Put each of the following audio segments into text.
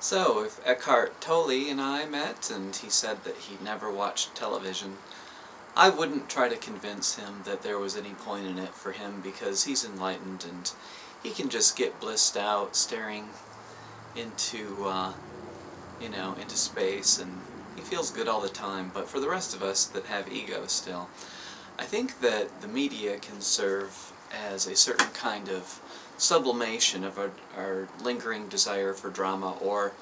So, if Eckhart Tolle and I met and he said that he never watched television, I wouldn't try to convince him that there was any point in it for him because he's enlightened and he can just get blissed out staring into, into space, and he feels good all the time. But for the rest of us that have ego still, I think that the media can serve as a certain kind of sublimation of our lingering desire for drama, or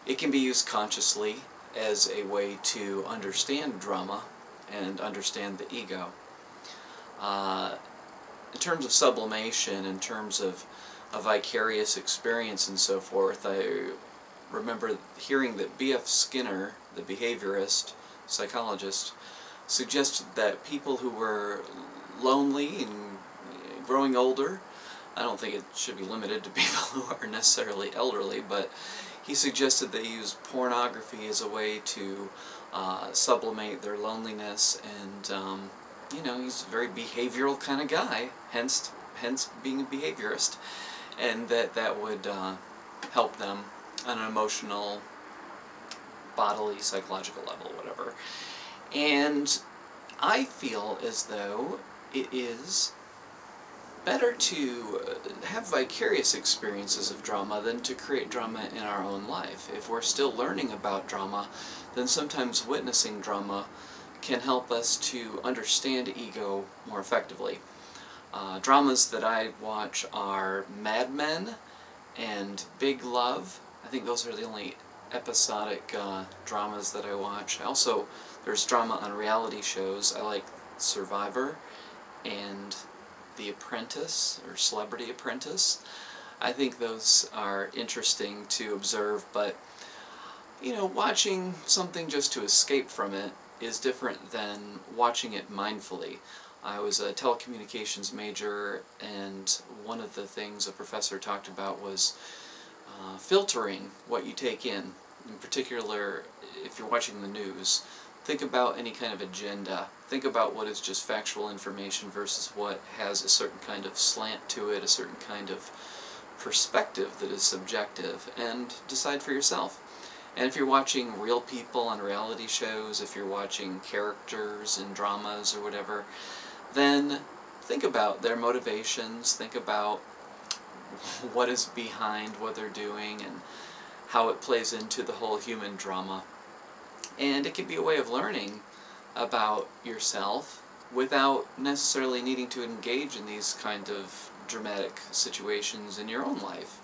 it can be used consciously as a way to understand drama and understand the ego. In terms of sublimation, in terms of a vicarious experience and so forth, I remember hearing that B.F. Skinner, the behaviorist, psychologist, suggested that people who were lonely and growing older, I don't think it should be limited to people who are necessarily elderly, but he suggested they use pornography as a way to sublimate their loneliness, and he's a very behavioral kind of guy, hence being a behaviorist, and that would help them on an emotional, bodily, psychological level, whatever. And I feel as though it is better to have vicarious experiences of drama than to create drama in our own life. If we're still learning about drama, then sometimes witnessing drama can help us to understand ego more effectively. Dramas that I watch are Mad Men and Big Love. I think those are the only episodic dramas that I watch. Also, there's drama on reality shows. I like Survivor and The Apprentice, or Celebrity Apprentice. I think those are interesting to observe, but watching something just to escape from it is different than watching it mindfully. I was a telecommunications major, and one of the things a professor talked about was filtering what you take in. In particular, if you're watching the news, think about any kind of agenda. Think about what is just factual information versus what has a certain kind of slant to it, a certain kind of perspective that is subjective, and decide for yourself. And if you're watching real people on reality shows, if you're watching characters in dramas or whatever, then think about their motivations, think about what is behind what they're doing and how it plays into the whole human drama. And it can be a way of learning about yourself without necessarily needing to engage in these kind of dramatic situations in your own life.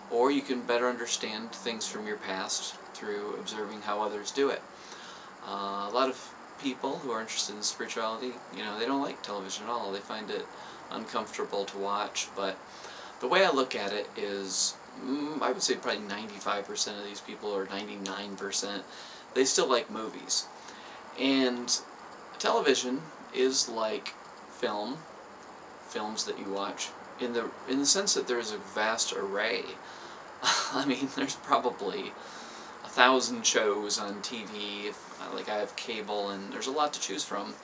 Or you can better understand things from your past through observing how others do it. A lot of people who are interested in spirituality, they don't like television at all. They find it uncomfortable to watch, but the way I look at it is, I would say probably 95% of these people, or 99%, they still like movies. And television is like films that you watch, in the sense that there's a vast array. I mean, there's probably 1,000 shows on TV, like I have cable, and there's a lot to choose from.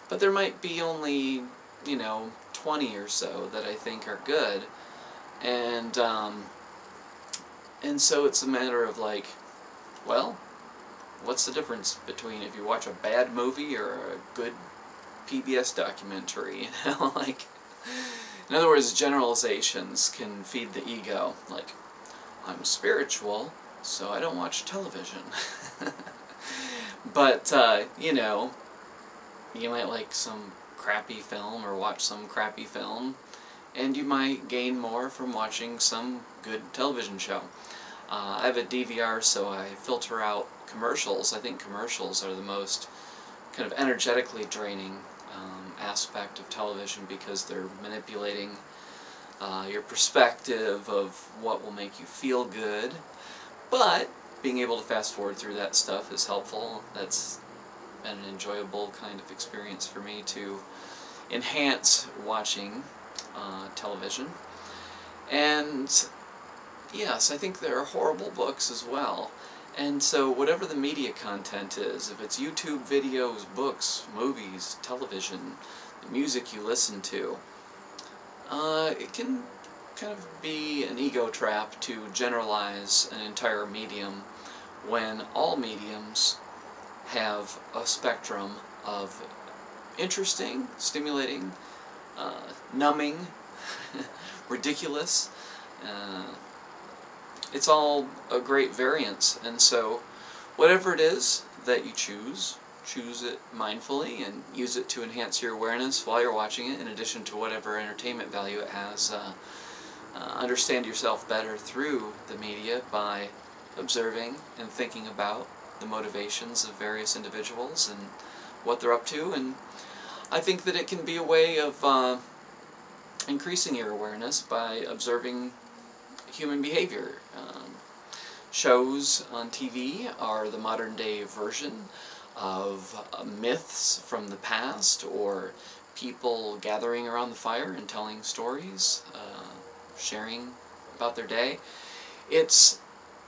But there might be only, 20 or so that I think are good. And so it's a matter of like, well, what's the difference between if you watch a bad movie or a good PBS documentary, like, in other words, generalizations can feed the ego, like, I'm spiritual, so I don't watch television. But, you might like some crappy film or watch some crappy film, and you might gain more from watching some good television show. I have a DVR, so I filter out commercials. I think commercials are the most kind of energetically draining aspect of television, because they're manipulating your perspective of what will make you feel good. But being able to fast forward through that stuff is helpful. That's been an enjoyable kind of experience for me to enhance watching television. And yes, I think there are horrible books as well. And so whatever the media content is, if it's YouTube videos, books, movies, television, the music you listen to, it can kind of be an ego trap to generalize an entire medium when all mediums have a spectrum of interesting, stimulating, numbing, ridiculous. It's all a great variance, and so whatever it is that you choose it mindfully and use it to enhance your awareness while you're watching it, in addition to whatever entertainment value it has. Understand yourself better through the media by observing and thinking about the motivations of various individuals and what they're up to, and I think that it can be a way of increasing your awareness by observing human behavior. Shows on TV are the modern day version of myths from the past, or people gathering around the fire and telling stories, sharing about their day. It's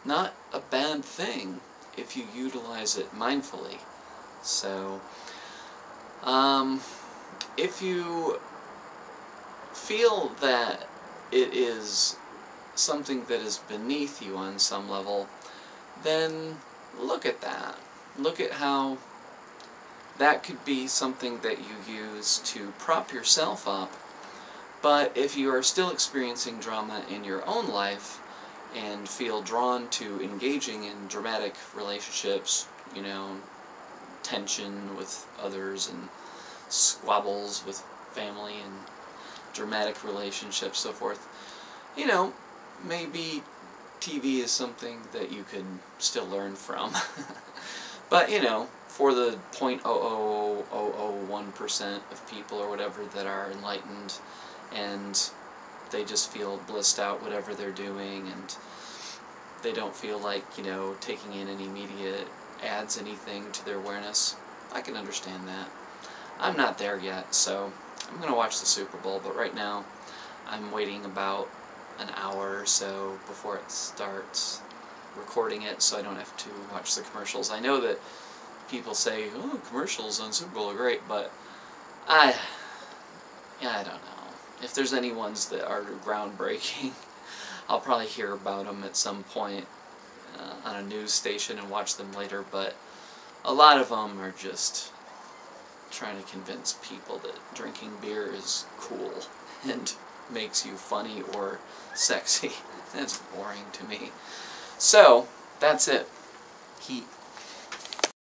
not a bad thing if you utilize it mindfully. So, if you feel that it is something that is beneath you on some level, then look at that. Look at how that could be something that you use to prop yourself up. But if you are still experiencing drama in your own life and feel drawn to engaging in dramatic relationships, you know, tension with others and squabbles with family and dramatic relationships, so forth, you know, maybe TV is something that you could still learn from. But, you know, for the 0.00001% of people or whatever that are enlightened and they just feel blissed out whatever they're doing, and they don't feel like, you know, taking in any media adds anything to their awareness, I can understand that. I'm not there yet, so I'm going to watch the Super Bowl, but right now I'm waiting about an hour or so before it starts, recording it so I don't have to watch the commercials. I know that people say, oh, commercials on Super Bowl are great, but I don't know. If there's any ones that are groundbreaking, I'll probably hear about them at some point on a news station and watch them later, but a lot of them are just trying to convince people that drinking beer is cool and makes you funny or sexy. That's boring to me. So, that's it. Heat.